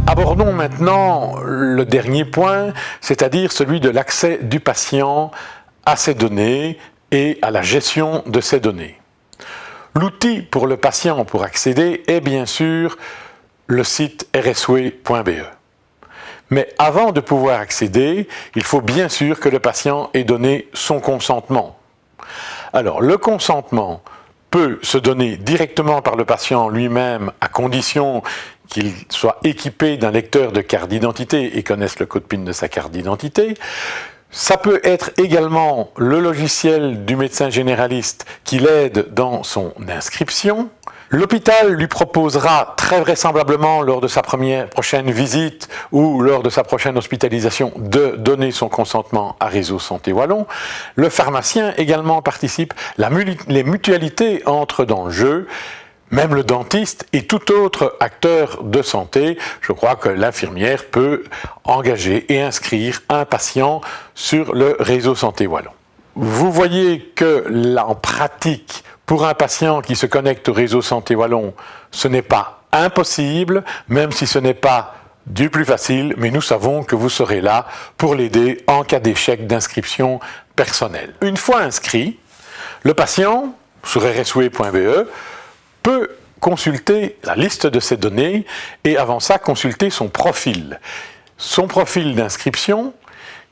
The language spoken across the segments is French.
Abordons maintenant le dernier point, c'est-à-dire celui de l'accès du patient à ses données et à la gestion de ces données. L'outil pour le patient pour accéder est bien sûr le site rswe.be. Mais avant de pouvoir accéder, il faut bien sûr que le patient ait donné son consentement. Alors, le consentement peut se donner directement par le patient lui-même à condition qu'il soit équipé d'un lecteur de carte d'identité et connaisse le code PIN de sa carte d'identité. Ça peut être également le logiciel du médecin généraliste qui l'aide dans son inscription. L'hôpital lui proposera très vraisemblablement lors de sa prochaine visite ou lors de sa prochaine hospitalisation de donner son consentement à Réseau Santé Wallon. Le pharmacien également participe. Les mutualités entrent dans le jeu. Même le dentiste et tout autre acteur de santé, je crois que l'infirmière peut engager et inscrire un patient sur le Réseau Santé Wallon. Vous voyez que là, en pratique, pour un patient qui se connecte au Réseau Santé Wallon, ce n'est pas impossible, même si ce n'est pas du plus facile, mais nous savons que vous serez là pour l'aider en cas d'échec d'inscription personnelle. Une fois inscrit, le patient, sur rswe.be, peut consulter la liste de ses données et avant ça consulter son profil d'inscription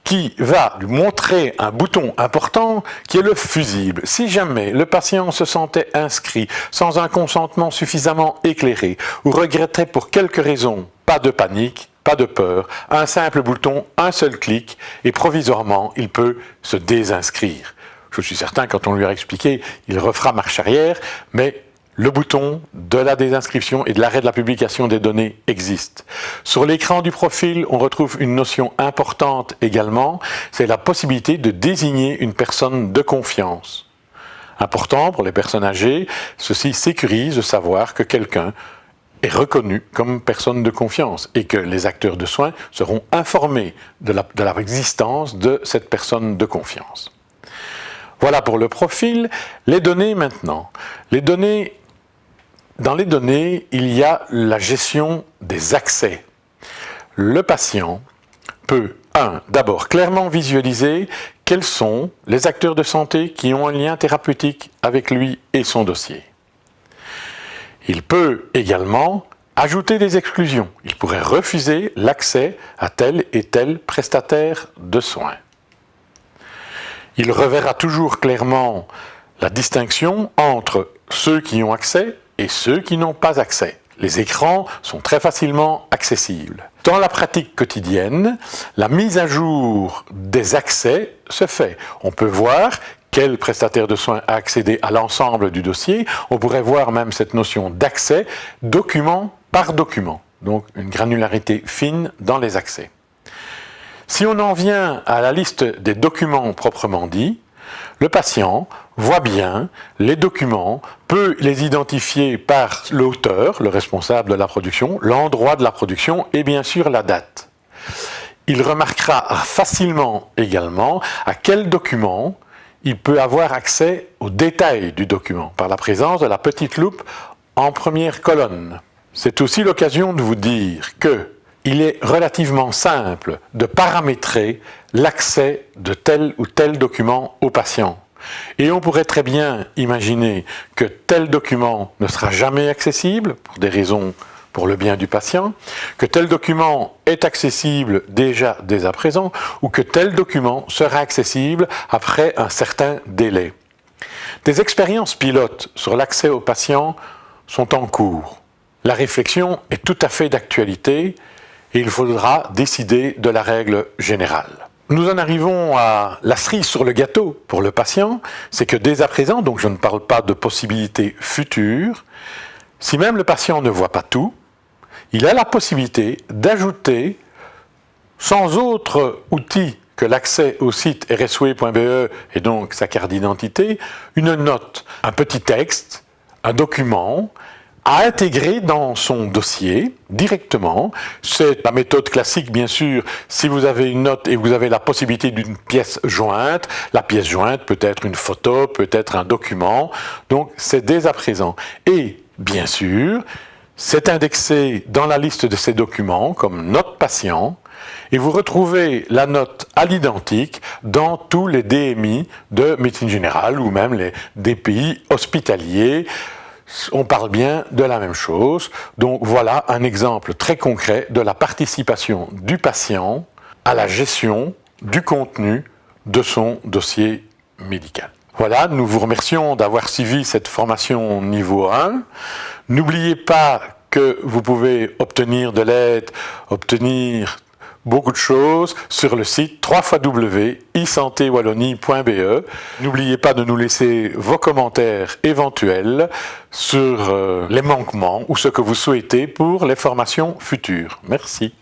qui va lui montrer un bouton important qui est le fusible. Si jamais le patient se sentait inscrit sans un consentement suffisamment éclairé ou regretterait pour quelque raison, pas de panique, pas de peur, un simple bouton, un seul clic et provisoirement il peut se désinscrire. Je suis certain quand on lui a expliqué, il refera marche arrière, mais le bouton de la désinscription et de l'arrêt de la publication des données existe. Sur l'écran du profil, on retrouve une notion importante également, c'est la possibilité de désigner une personne de confiance. Important pour les personnes âgées, ceci sécurise de savoir que quelqu'un est reconnu comme personne de confiance et que les acteurs de soins seront informés de l'existence de cette personne de confiance. Voilà pour le profil. Les données maintenant. Dans les données, il y a la gestion des accès. Le patient peut, d'abord clairement visualiser quels sont les acteurs de santé qui ont un lien thérapeutique avec lui et son dossier. Il peut également ajouter des exclusions. Il pourrait refuser l'accès à tel et tel prestataire de soins. Il reverra toujours clairement la distinction entre ceux qui ont accès et ceux qui n'ont pas accès. Les écrans sont très facilement accessibles. Dans la pratique quotidienne, la mise à jour des accès se fait. On peut voir quel prestataire de soins a accédé à l'ensemble du dossier. On pourrait voir même cette notion d'accès document par document. Donc une granularité fine dans les accès. Si on en vient à la liste des documents proprement dit, le patient voit bien les documents, peut les identifier par l'auteur, le responsable de la production, l'endroit de la production et bien sûr la date. Il remarquera facilement également à quel document il peut avoir accès aux détails du document par la présence de la petite loupe en première colonne. C'est aussi l'occasion de vous dire que il est relativement simple de paramétrer l'accès de tel ou tel document au patient. Et on pourrait très bien imaginer que tel document ne sera jamais accessible pour des raisons pour le bien du patient, que tel document est accessible déjà dès à présent ou que tel document sera accessible après un certain délai. Des expériences pilotes sur l'accès aux patients sont en cours. La réflexion est tout à fait d'actualité et il faudra décider de la règle générale. Nous en arrivons à la cerise sur le gâteau pour le patient, c'est que dès à présent, donc je ne parle pas de possibilités futures, si même le patient ne voit pas tout, il a la possibilité d'ajouter, sans autre outil que l'accès au site rswe.be et donc sa carte d'identité, une note, un petit texte, un document, à intégrer dans son dossier directement. C'est la méthode classique, bien sûr. Si vous avez une note et vous avez la possibilité d'une pièce jointe, la pièce jointe peut être une photo, peut être un document. Donc, c'est dès à présent. Et, bien sûr, c'est indexé dans la liste de ces documents comme note patient. Et vous retrouvez la note à l'identique dans tous les DMI de médecine générale ou même les DPI hospitaliers. On parle bien de la même chose. Donc voilà un exemple très concret de la participation du patient à la gestion du contenu de son dossier médical. Voilà, nous vous remercions d'avoir suivi cette formation niveau 1. N'oubliez pas que vous pouvez obtenir de l'aide, obtenir beaucoup de choses sur le site www.isantewallonie.be. N'oubliez pas de nous laisser vos commentaires éventuels sur les manquements ou ce que vous souhaitez pour les formations futures. Merci.